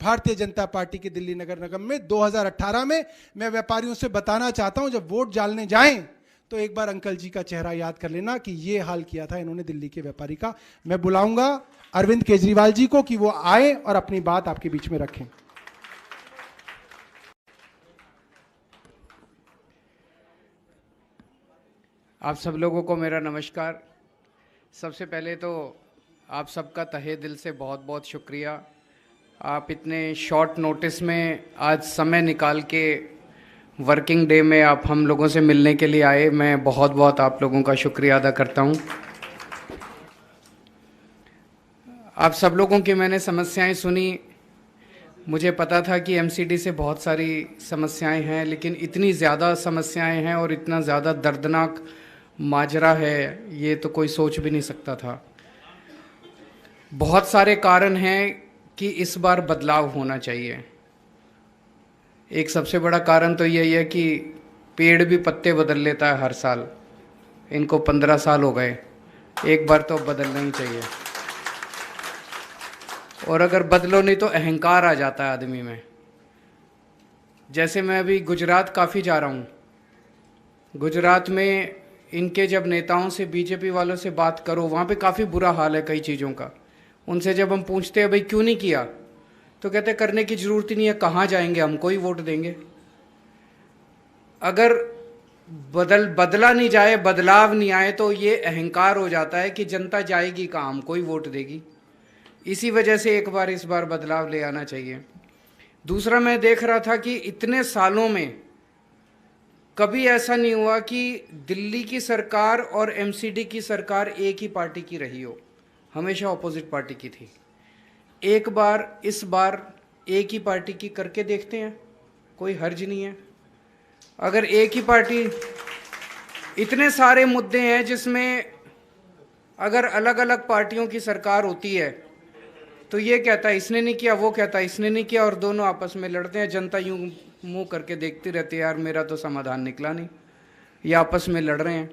भारतीय जनता पार्टी के दिल्ली नगर निगम में 2018 में। मैं व्यापारियों से बताना चाहता हूं, जब वोट डालने जाएं तो एक बार अंकल जी का चेहरा याद कर लेना कि ये हाल किया था इन्होंने दिल्ली के व्यापारी का। मैं बुलाऊंगा अरविंद केजरीवाल जी को कि वो आए और अपनी बात आपके बीच में रखें। आप सब लोगों को मेरा नमस्कार। सबसे पहले तो आप सबका तहे दिल से बहुत बहुत शुक्रिया। आप इतने शॉर्ट नोटिस में आज समय निकाल के वर्किंग डे में आप हम लोगों से मिलने के लिए आए। मैं बहुत बहुत आप लोगों का शुक्रिया अदा करता हूं। आप सब लोगों की मैंने समस्याएं सुनी। मुझे पता था कि एमसीडी से बहुत सारी समस्याएं हैं, लेकिन इतनी ज़्यादा समस्याएं हैं और इतना ज़्यादा दर्दनाक माजरा है, ये तो कोई सोच भी नहीं सकता था। बहुत सारे कारण हैं कि इस बार बदलाव होना चाहिए। एक सबसे बड़ा कारण तो यही है कि पेड़ भी पत्ते बदल लेता है हर साल। इनको 15 साल हो गए, एक बार तो बदलना ही चाहिए। और अगर बदलो नहीं तो अहंकार आ जाता है आदमी में। जैसे मैं अभी गुजरात काफ़ी जा रहा हूँ। गुजरात में इनके जब नेताओं से, बीजेपी वालों से बात करो, वहाँ पे काफ़ी बुरा हाल है कई चीज़ों का। उनसे जब हम पूछते हैं भाई क्यों नहीं किया, तो कहते करने की ज़रूरत ही नहीं है, कहाँ जाएंगे, हमको ही वोट देंगे। अगर बदला नहीं जाए, बदलाव नहीं आए, तो ये अहंकार हो जाता है कि जनता जाएगी कहाँ, हमको ही वोट देगी। इसी वजह से इस बार बदलाव ले आना चाहिए। दूसरा, मैं देख रहा था कि इतने सालों में कभी ऐसा नहीं हुआ कि दिल्ली की सरकार और एमसीडी की सरकार एक ही पार्टी की रही हो, हमेशा ऑपोजिट पार्टी की थी। एक बार इस बार एक ही पार्टी की करके देखते हैं, कोई हर्ज नहीं है। अगर एक ही पार्टी, इतने सारे मुद्दे हैं जिसमें अगर अलग अलग पार्टियों की सरकार होती है तो ये कहता है इसने नहीं किया, वो कहता है इसने नहीं किया, और दोनों आपस में लड़ते हैं। जनता यूं मुंह करके देखती रहती है, यार मेरा तो समाधान निकला नहीं, ये आपस में लड़ रहे हैं।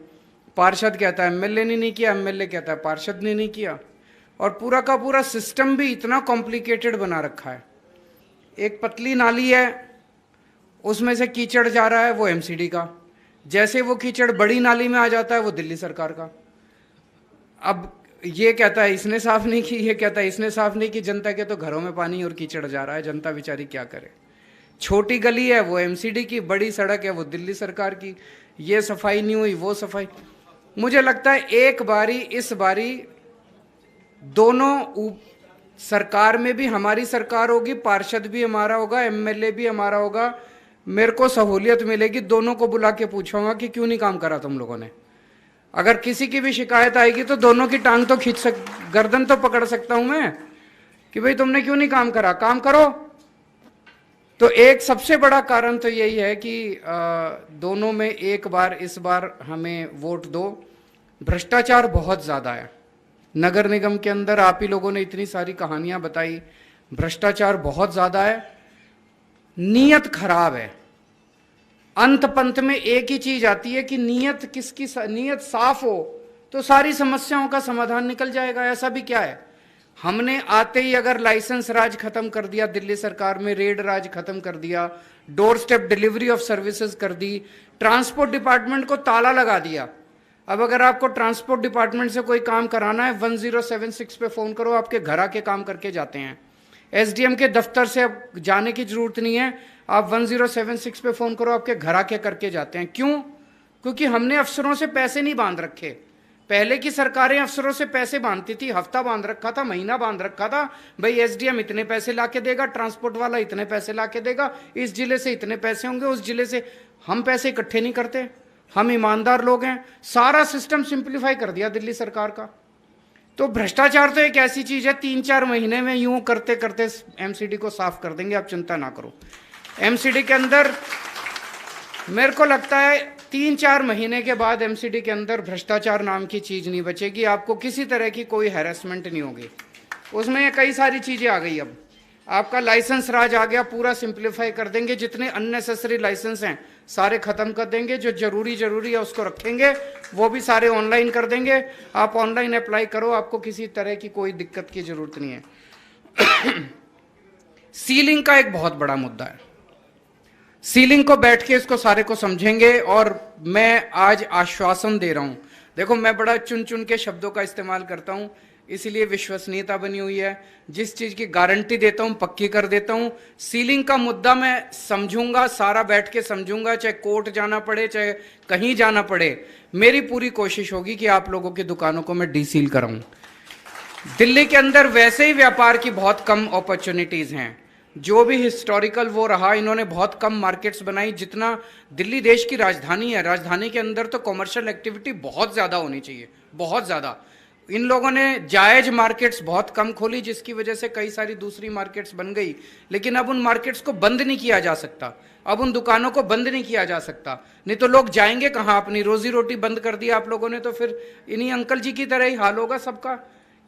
पार्षद कहता है एमएलए ने नहीं किया, एमएलए कहता है पार्षद ने नहीं किया। और पूरा का पूरा सिस्टम भी इतना कॉम्प्लिकेटेड बना रखा है। एक पतली नाली है, उसमें से कीचड़ जा रहा है, वो एमसीडी का। जैसे वो कीचड़ बड़ी नाली में आ जाता है, वो दिल्ली सरकार का। अब ये कहता है इसने साफ नहीं की, ये कहता है इसने साफ नहीं की। जनता के तो घरों में पानी और कीचड़ जा रहा है, जनता बेचारी क्या करे। छोटी गली है वो एमसीडी की, बड़ी सड़क है वो दिल्ली सरकार की। ये सफाई नहीं हुई, वो सफाई। मुझे लगता है एक बारी, इस बारी दोनों सरकार में भी हमारी सरकार होगी, पार्षद भी हमारा होगा, एमएलए भी हमारा होगा। मेरे को सहूलियत मिलेगी, दोनों को बुला के पूछूंगा कि क्यों नहीं काम करा तुम लोगों ने। अगर किसी की भी शिकायत आएगी तो दोनों की टांग तो गर्दन तो पकड़ सकता हूं मैं कि भाई तुमने क्यों नहीं काम करा, काम करो। तो एक सबसे बड़ा कारण तो यही है कि दोनों में एक बार, इस बार हमें वोट दो। भ्रष्टाचार बहुत ज़्यादा है नगर निगम के अंदर। आप ही लोगों ने इतनी सारी कहानियां बताई, भ्रष्टाचार बहुत ज़्यादा है, नीयत खराब है। अंत पंत में एक ही चीज आती है कि नीयत किसकी, नीयत साफ हो तो सारी समस्याओं का समाधान निकल जाएगा। ऐसा भी क्या है, हमने आते ही अगर लाइसेंस राज खत्म कर दिया, दिल्ली सरकार में रेड राज खत्म कर दिया, door step delivery of services कर दी, ट्रांसपोर्ट डिपार्टमेंट को ताला लगा दिया। अब अगर आपको ट्रांसपोर्ट डिपार्टमेंट से कोई काम कराना है, 1076 पे फोन करो, आपके घर आके काम करके जाते हैं। एसडीएम के दफ्तर से अब जाने की जरूरत नहीं है, आप 1076 पे फोन करो, आपके घर आके करके जाते हैं। क्यों? क्योंकि हमने अफसरों से पैसे नहीं बांध रखे। पहले की सरकारें अफसरों से पैसे बांधती थी, हफ्ता बांध रखा था, महीना बांध रखा था। भाई एसडीएम इतने पैसे लाके देगा, ट्रांसपोर्ट वाला इतने पैसे लाके देगा, इस जिले से इतने पैसे होंगे, उस जिले से। हम पैसे इकट्ठे नहीं करते, हम ईमानदार लोग हैं। सारा सिस्टम सिंप्लीफाई कर दिया दिल्ली सरकार का। तो भ्रष्टाचार तो एक ऐसी चीज है, 3-4 महीने में यूं करते करते एमसीडी को साफ कर देंगे, आप चिंता ना करो। एमसीडी के अंदर मेरे को लगता है 3-4 महीने के बाद एमसीडी के अंदर भ्रष्टाचार नाम की चीज नहीं बचेगी, आपको किसी तरह की कोई हैरेसमेंट नहीं होगी। उसमें कई सारी चीजें आ गई। अब आपका लाइसेंस राज आ गया, पूरा सिंप्लीफाई कर देंगे। जितने अननेसेसरी लाइसेंस हैं सारे खत्म कर देंगे, जो जरूरी है उसको रखेंगे, वो भी सारे ऑनलाइन कर देंगे। आप ऑनलाइन अप्लाई करो, आपको किसी तरह की कोई दिक्कत की जरूरत नहीं है। सीलिंग का एक बहुत बड़ा मुद्दा है, सीलिंग को बैठ के इसको सारे को समझेंगे। और मैं आज आश्वासन दे रहा हूं, देखो मैं बड़ा चुन चुन के शब्दों का इस्तेमाल करता हूं, इसीलिए विश्वसनीयता बनी हुई है। जिस चीज की गारंटी देता हूं पक्की कर देता हूं। सीलिंग का मुद्दा मैं समझूंगा, सारा बैठ के समझूंगा, चाहे कोर्ट जाना पड़े चाहे कहीं जाना पड़े। मेरी पूरी कोशिश होगी कि आप लोगों की दुकानों को मैं डीसील कराऊं। दिल्ली के अंदर वैसे ही व्यापार की बहुत कम अपॉर्चुनिटीज हैं, जो भी हिस्टोरिकल वो रहा, इन्होंने बहुत कम मार्केट्स बनाई। जितना दिल्ली देश की राजधानी है, राजधानी के अंदर तो कमर्शियल एक्टिविटी बहुत ज्यादा होनी चाहिए, बहुत ज्यादा। इन लोगों ने जायज मार्केट्स बहुत कम खोली, जिसकी वजह से कई सारी दूसरी मार्केट्स बन गई। लेकिन अब उन मार्केट्स को बंद नहीं किया जा सकता, अब उन दुकानों को बंद नहीं किया जा सकता, नहीं तो लोग जाएंगे कहाँ? अपनी रोजी रोटी बंद कर दी आप लोगों ने, तो फिर इन्हीं अंकल जी की तरह ही हाल होगा सबका।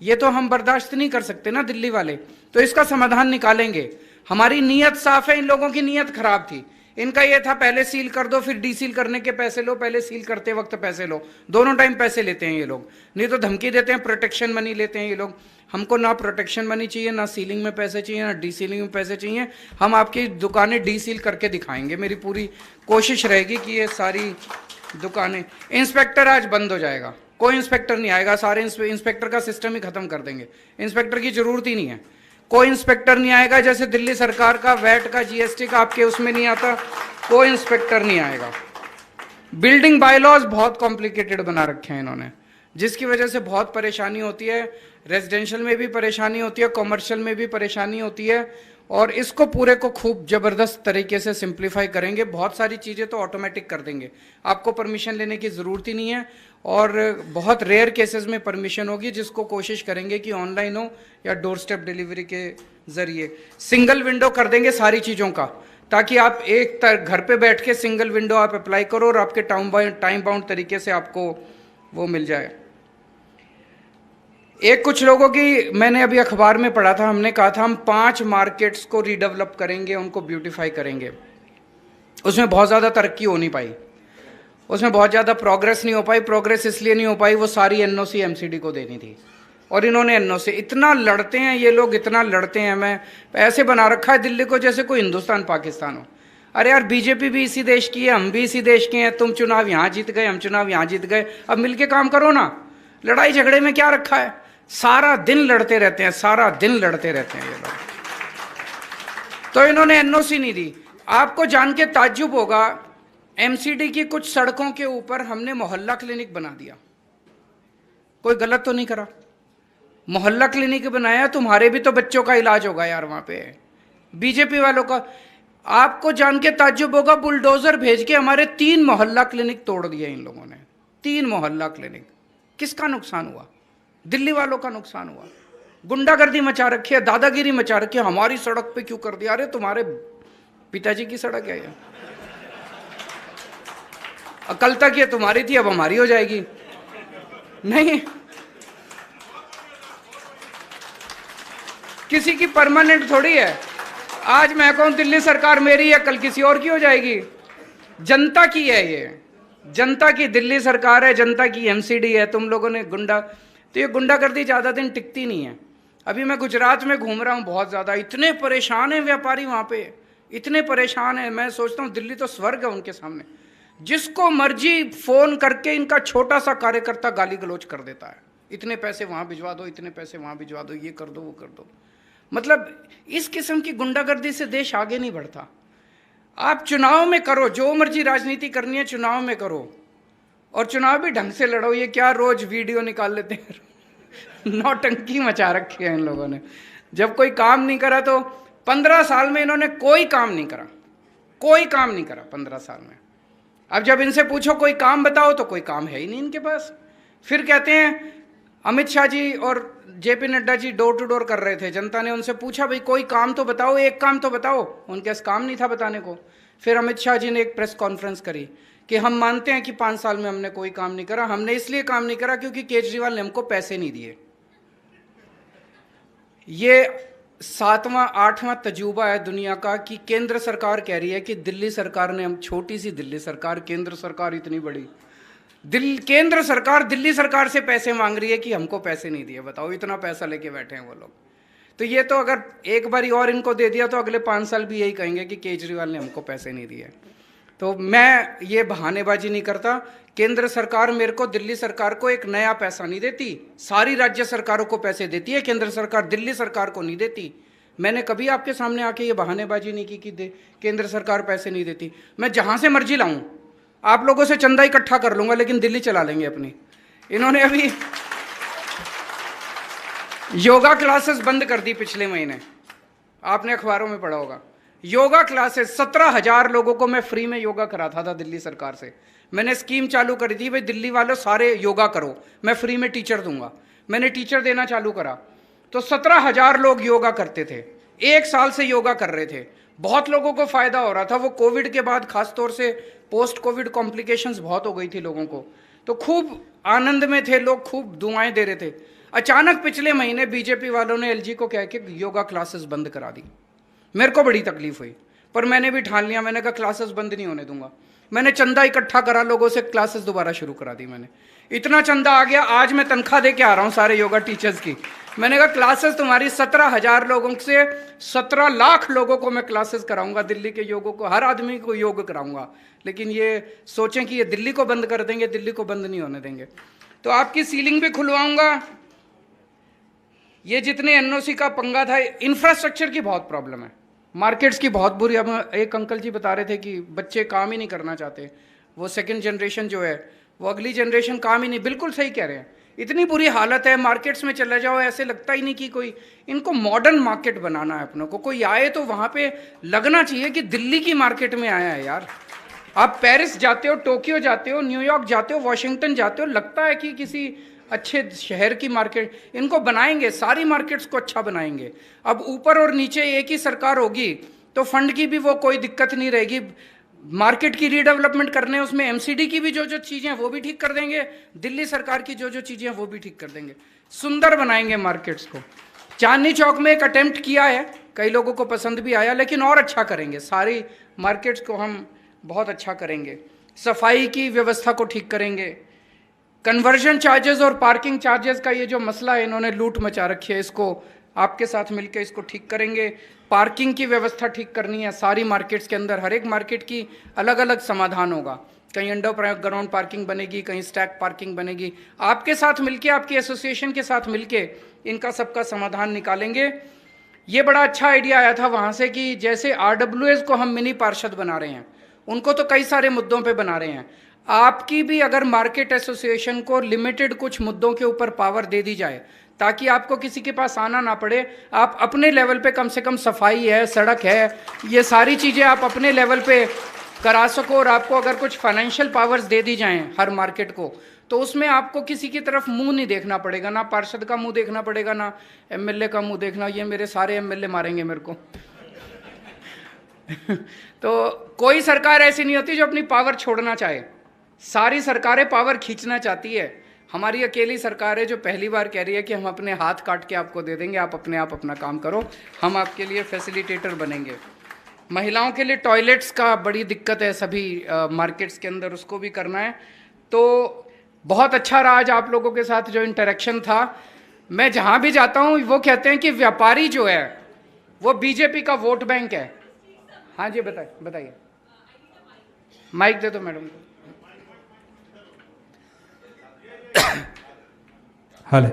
ये तो हम बर्दाश्त नहीं कर सकते ना दिल्ली वाले, तो इसका समाधान निकालेंगे। हमारी नीयत साफ है, इन लोगों की नीयत खराब थी। इनका ये था पहले सील कर दो फिर डीसील करने के पैसे लो, पहले सील करते वक्त पैसे लो, दोनों टाइम पैसे लेते हैं ये लोग। नहीं तो धमकी देते हैं, प्रोटेक्शन मनी लेते हैं ये लोग। हमको ना प्रोटेक्शन मनी चाहिए, ना सीलिंग में पैसे चाहिए, ना डीसीलिंग में पैसे चाहिए। हम आपकी दुकानें डीसील करके दिखाएंगे, मेरी पूरी कोशिश रहेगी कि ये सारी दुकानें। इंस्पेक्टर आज बंद हो जाएगा, कोई इंस्पेक्टर नहीं आएगा, सारे इंस्पेक्टर का सिस्टम ही खत्म कर देंगे। इंस्पेक्टर की जरूरत ही नहीं है, कोई इंस्पेक्टर नहीं आएगा। जैसे दिल्ली सरकार का वैट का जीएसटी का आपके उसमें नहीं आता, कोई इंस्पेक्टर नहीं आएगा। बिल्डिंग बायलॉज बहुत कॉम्प्लिकेटेड बना रखे हैं इन्होंने, जिसकी वजह से बहुत परेशानी होती है। रेजिडेंशियल में भी परेशानी होती है, कॉमर्शियल में भी परेशानी होती है। और इसको पूरे को खूब जबरदस्त तरीके से सिंप्लीफाई करेंगे। बहुत सारी चीजें तो ऑटोमेटिक कर देंगे, आपको परमिशन लेने की जरूरत ही नहीं है। और बहुत रेयर केसेस में परमिशन होगी, जिसको कोशिश करेंगे कि ऑनलाइन हो या डोर स्टेप डिलीवरी के जरिए। सिंगल विंडो कर देंगे सारी चीजों का, ताकि आप एक घर पे बैठ के सिंगल विंडो आप अप्लाई करो और आपके टाइम बाउंड तरीके से आपको वो मिल जाए। एक कुछ लोगों की मैंने अभी अखबार में पढ़ा था, हमने कहा था हम 5 मार्केट्स को रीडेवलप करेंगे, उनको ब्यूटिफाई करेंगे। उसमें बहुत ज़्यादा तरक्की हो नहीं पाई, उसमें बहुत ज़्यादा प्रोग्रेस नहीं हो पाई। प्रोग्रेस इसलिए नहीं हो पाई, वो सारी एनओसी एमसीडी को देनी थी और इन्होंने एनओसी। इतना लड़ते हैं ये लोग, इतना लड़ते हैं। मैं ऐसे बना रखा है दिल्ली को जैसे कोई हिंदुस्तान पाकिस्तान हो। अरे यार बीजेपी भी इसी देश की है, हम भी इसी देश के हैं। तुम चुनाव यहाँ जीत गए, हम चुनाव यहाँ जीत गए, अब मिलके काम करो ना। लड़ाई झगड़े में क्या रखा है? सारा दिन लड़ते रहते हैं, सारा दिन लड़ते रहते हैं ये लोग। तो इन्होंने एनओसी नहीं दी। आपको जान के ताज्जुब होगा, एमसीडी की कुछ सड़कों के ऊपर हमने मोहल्ला क्लिनिक बना दिया। कोई गलत तो नहीं करा? मोहल्ला क्लिनिक बनाया, तुम्हारे भी तो बच्चों का इलाज होगा यार वहां पे, बीजेपी वालों का। आपको जान के ताज्जुब होगा, बुलडोजर भेज के हमारे 3 मोहल्ला क्लिनिक तोड़ दिए इन लोगों ने। 3 मोहल्ला क्लिनिक। किसका नुकसान हुआ? दिल्ली वालों का नुकसान हुआ। गुंडागर्दी मचा रखी है, दादागिरी मचा रखी है। हमारी सड़क पे क्यों कर दिया? अरे तुम्हारे पिताजी की सड़क है ये, कल तक ये तुम्हारी थी, अब हमारी हो जाएगी। नहीं, किसी की परमानेंट थोड़ी है। आज मैं कहूं दिल्ली सरकार मेरी है, कल किसी और की हो जाएगी। जनता की है ये, जनता की दिल्ली सरकार है, जनता की एमसीडी है। तुम लोगों ने तो ये गुंडागर्दी ज्यादा दिन टिकती नहीं है। अभी मैं गुजरात में घूम रहा हूं, बहुत ज्यादा इतने परेशान हैं व्यापारी वहां पे, इतने परेशान हैं। मैं सोचता हूं दिल्ली तो स्वर्ग है उनके सामने। जिसको मर्जी फोन करके इनका छोटा सा कार्यकर्ता गाली गलौज कर देता है, इतने पैसे वहां भिजवा दो, इतने पैसे वहां भिजवा दो, ये कर दो वो कर दो। मतलब इस किस्म की गुंडागर्दी से देश आगे नहीं बढ़ता। आप चुनाव में करो, जो मर्जी राजनीति करनी है चुनाव में करो, और चुनाव भी ढंग से लड़ो। ये क्या रोज वीडियो निकाल लेते हैं, नौटंकी मचा रखी है इन लोगों ने। जब कोई काम नहीं करा तो 15 साल में इन्होंने कोई काम नहीं करा, कोई काम नहीं करा 15 साल में। अब जब इनसे पूछो कोई काम बताओ तो कोई काम है ही नहीं इनके पास। फिर कहते हैं अमित शाह जी और JP Nadda ji door to door कर रहे थे, जनता ने उनसे पूछा भाई कोई काम तो बताओ, एक काम तो बताओ। उनके पास काम नहीं था बताने को। फिर अमित शाह जी ने एक प्रेस कॉन्फ्रेंस करी कि हम मानते हैं कि 5 साल में हमने कोई काम नहीं करा, हमने इसलिए काम नहीं करा क्योंकि केजरीवाल ने हमको पैसे नहीं दिए। ये 7वां 8वां तजुर्बा है दुनिया का कि केंद्र सरकार कह रही है कि दिल्ली सरकार ने, हम छोटी सी दिल्ली सरकार, केंद्र सरकार इतनी बड़ी, केंद्र सरकार दिल्ली सरकार से पैसे मांग रही है कि हमको पैसे नहीं दिए। बताओ, इतना पैसा लेके बैठे हैं वो लोग। तो ये तो अगर एक बारी और इनको दे दिया तो अगले 5 साल भी यही कहेंगे कि केजरीवाल ने हमको पैसे नहीं दिए। तो मैं ये बहानेबाजी नहीं करता। केंद्र सरकार मेरे को, दिल्ली सरकार को एक नया पैसा नहीं देती, सारी राज्य सरकारों को पैसे देती है, केंद्र सरकार दिल्ली सरकार को नहीं देती। मैंने कभी आपके सामने आके ये बहानेबाजी नहीं की कि केंद्र सरकार पैसे नहीं देती। मैं जहां से मर्जी लाऊं, आप लोगों से चंदा इकट्ठा कर लूंगा, लेकिन दिल्ली चला लेंगे अपनी। इन्होंने अभी योगा क्लासेस बंद कर दी पिछले महीने, आपने अखबारों में पढ़ा होगा। योगा क्लासेस 17,000 लोगों को मैं फ्री में योगा कराता था दिल्ली सरकार से। मैंने स्कीम चालू करी थी, भाई दिल्ली वालों सारे योगा करो, मैं फ्री में टीचर दूंगा। मैंने टीचर देना चालू करा तो 17,000 लोग योगा करते थे, 1 साल से योगा कर रहे थे। बहुत लोगों को फायदा हो रहा था। वो कोविड के बाद खासतौर से पोस्ट कोविड कॉम्प्लिकेशंस बहुत हो गई थी लोगों को, तो खूब आनंद में थे लोग, खूब दुआएं दे रहे थे। अचानक पिछले महीने बीजेपी वालों ने एलजी को कह के योगा क्लासेस बंद करा दी। मेरे को बड़ी तकलीफ हुई, पर मैंने भी ठान लिया, मैंने कहा क्लासेस बंद नहीं होने दूंगा। मैंने चंदा इकट्ठा करा लोगों से, क्लासेस दोबारा शुरू करा दी मैंने। इतना चंदा आ गया, आज मैं तनख्वाह दे के आ रहा हूं सारे योगा टीचर्स की। मैंने कहा क्लासेस तुम्हारी 17,000 लोगों से 17 लाख लोगों को मैं क्लासेस कराऊंगा, दिल्ली के योगों को, हर आदमी को योग कराऊंगा। लेकिन ये सोचें कि ये दिल्ली को बंद कर देंगे, दिल्ली को बंद नहीं होने देंगे। तो आपकी सीलिंग भी खुलवाऊंगा। ये जितने एनओसी का पंगा था, इंफ्रास्ट्रक्चर की बहुत प्रॉब्लम है, मार्केट्स की बहुत बुरी। अब एक अंकल जी बता रहे थे कि बच्चे काम ही नहीं करना चाहते, वो सेकंड जनरेशन जो है, वो अगली जनरेशन काम ही नहीं, बिल्कुल सही कह रहे हैं। इतनी बुरी हालत है, मार्केट्स में चले जाओ ऐसे लगता ही नहीं कि कोई, इनको मॉडर्न मार्केट बनाना है अपनों को। कोई आए तो वहाँ पे लगना चाहिए कि दिल्ली की मार्केट में आया है यार। आप पेरिस जाते हो, टोक्यो जाते हो, न्यूयॉर्क जाते हो, वॉशिंगटन जाते हो, लगता है कि किसी अच्छे शहर की मार्केट। इनको बनाएंगे, सारी मार्केट्स को अच्छा बनाएंगे। अब ऊपर और नीचे एक ही सरकार होगी तो फंड की भी वो कोई दिक्कत नहीं रहेगी। मार्केट की रीडेवलपमेंट करने, उसमें एमसीडी की भी जो जो चीज़ें हैं वो भी ठीक कर देंगे, दिल्ली सरकार की जो जो चीज़ें हैं वो भी ठीक कर देंगे। सुंदर बनाएंगे मार्केट्स को। चांदनी चौक में एक अटेम्प्ट किया है, कई लोगों को पसंद भी आया, लेकिन और अच्छा करेंगे। सारी मार्केट्स को हम बहुत अच्छा करेंगे। सफाई की व्यवस्था को ठीक करेंगे। कन्वर्जन चार्जेस और पार्किंग चार्जेस का ये जो मसला है, इन्होंने लूट मचा रखी है, इसको आपके साथ मिलकर इसको ठीक करेंगे। पार्किंग की व्यवस्था ठीक करनी है सारी मार्केट्स के अंदर। हर एक मार्केट की अलग अलग समाधान होगा। कहीं अंडर ग्राउंड पार्किंग बनेगी, कहीं स्टैक पार्किंग बनेगी। आपके साथ मिलके, आपकी एसोसिएशन के साथ मिलके इनका सबका समाधान निकालेंगे। ये बड़ा अच्छा आइडिया आया था वहाँ से कि जैसे RWS को हम मिनी पार्षद बना रहे हैं, उनको तो कई सारे मुद्दों पे बना रहे हैं। आपकी भी अगर मार्केट एसोसिएशन को लिमिटेड कुछ मुद्दों के ऊपर पावर दे दी जाए, ताकि आपको किसी के पास आना ना पड़े, आप अपने लेवल पे कम से कम सफाई है, सड़क है, ये सारी चीज़ें आप अपने लेवल पे करा सको। और आपको अगर कुछ फाइनेंशियल पावर्स दे दी जाएं हर मार्केट को, तो उसमें आपको किसी की तरफ मुंह नहीं देखना पड़ेगा, ना पार्षद का मुंह देखना पड़ेगा, ना MLA का मुंह देखना। ये मेरे सारे MLA मारेंगे मेरे को। तो कोई सरकार ऐसी नहीं होती जो अपनी पावर छोड़ना चाहे, सारी सरकारें पावर खींचना चाहती है। हमारी अकेली सरकार है जो पहली बार कह रही है कि हम अपने हाथ काट के आपको दे देंगे, आप अपने आप अपना काम करो, हम आपके लिए फैसिलिटेटर बनेंगे। महिलाओं के लिए टॉयलेट्स का बड़ी दिक्कत है सभी मार्केट्स के अंदर, उसको भी करना है। तो बहुत अच्छा रहा आज आप लोगों के साथ जो इंटरेक्शन था। मैं जहाँ भी जाता हूँ वो कहते हैं कि व्यापारी जो है वो बीजेपी का वोट बैंक है। हाँ जी, बताइए। माइक दे दो मैडम को। हाल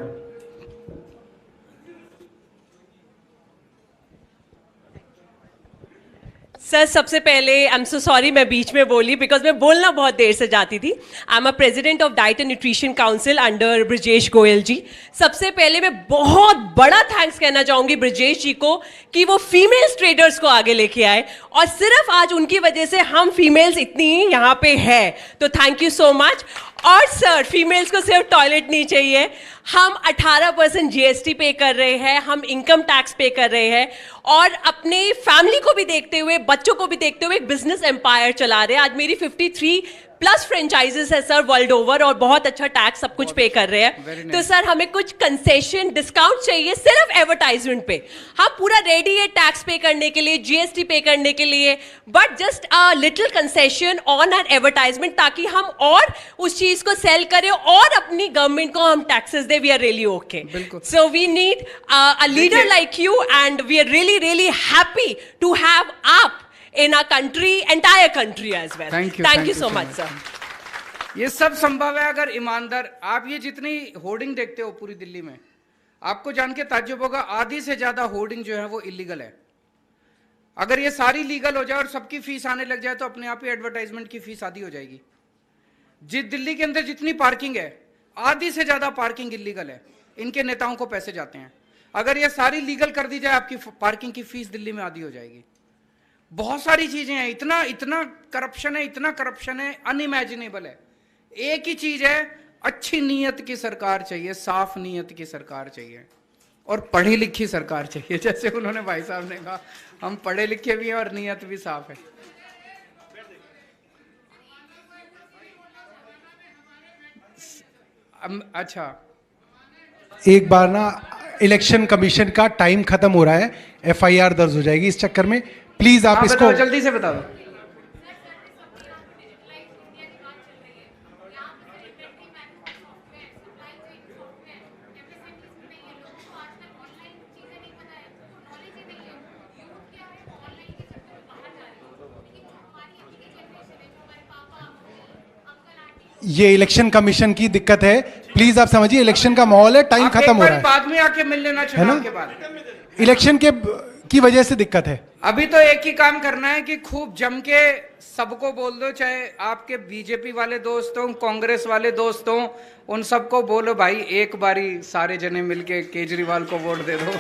सर, सबसे पहले आई एम सो सॉरी मैं बीच में बोली, बिकॉज मैं बोलना बहुत देर से जाती थी। I am a president of diet and nutrition council under Brajesh Goyal ji. सबसे पहले मैं बहुत बड़ा थैंक्स कहना चाहूँगी ब्रजेश जी को कि वो फीमेल्स ट्रेडर्स को आगे लेके आए, और सिर्फ आज उनकी वजह से हम फीमेल्स इतनी यहाँ पे है, तो थैंक यू सो मच। और सर फीमेल्स को सिर्फ टॉयलेट नहीं चाहिए, हम 18% जीएसटी पे कर रहे हैं, हम इनकम टैक्स पे कर रहे हैं और अपने फैमिली को भी देखते हुए, बच्चों को भी देखते हुए एक बिजनेस एम्पायर चला रहे हैं। आज मेरी 53+ फ्रेंचाइजेस है सर वर्ल्ड ओवर और बहुत अच्छा टैक्स सब कुछ पे कर रहे हैं। तो सर हमें कुछ कंसेशन डिस्काउंट चाहिए सिर्फ एडवर्टाइजमेंट पे। हम पूरा रेडी है टैक्स पे करने के लिए, जीएसटी पे करने के लिए, but just a little concession on our advertisement ताकि हम और उस चीज को सेल करें और अपनी गवर्नमेंट को हम टैक्सेस दे। We are really okay. So we need a leader like you and we are really really happy to have आप in our country, entire country as well. Thank you so much, sir. ये सब संभव है अगर ईमानदार। आप ये जितनी होर्डिंग देखते हो पूरी दिल्ली में, आपको जान के ताज्जुब होगा, आधी से ज्यादा होर्डिंग जो है वो इलीगल है। अगर ये सारी लीगल हो जाए और सबकी फीस आने लग जाए तो अपने आप ही एडवर्टाइजमेंट की फीस आधी हो जाएगी। जिस दिल्ली के अंदर जितनी पार्किंग है, आधी से ज्यादा पार्किंग इलीगल है, इनके नेताओं को पैसे जाते हैं। अगर ये सारी लीगल कर दी जाए, आपकी पार्किंग की फीस दिल्ली में आधी हो जाएगी। बहुत सारी चीजें हैं, इतना करप्शन है, अनइमेजिनेबल है। एक ही चीज है, अच्छी नीयत की सरकार चाहिए, साफ नीयत की सरकार चाहिए और पढ़ी लिखी सरकार चाहिए। जैसे उन्होंने भाई साहब ने कहा, हम पढ़े लिखे भी हैं और नीयत भी साफ है। अच्छा, एक बार ना इलेक्शन कमीशन का टाइम खत्म हो रहा है, एफआईआर दर्ज हो जाएगी इस चक्कर में। प्लीज आप इसको जल्दी से बता दो। ये इलेक्शन कमीशन की दिक्कत है, प्लीज आप समझिए। इलेक्शन का माहौल है, टाइम खत्म हो रहा है, बाद में आके मिल लेना चुनाव के बाद। इलेक्शन के की वजह से दिक्कत है। अभी तो एक ही काम करना है कि खूब जम के सबको बोल दो, चाहे आपके बीजेपी वाले दोस्त हों, कांग्रेस वाले दोस्त हों, उन सबको बोलो भाई एक बारी सारे जने मिलके केजरीवाल को वोट दे दो।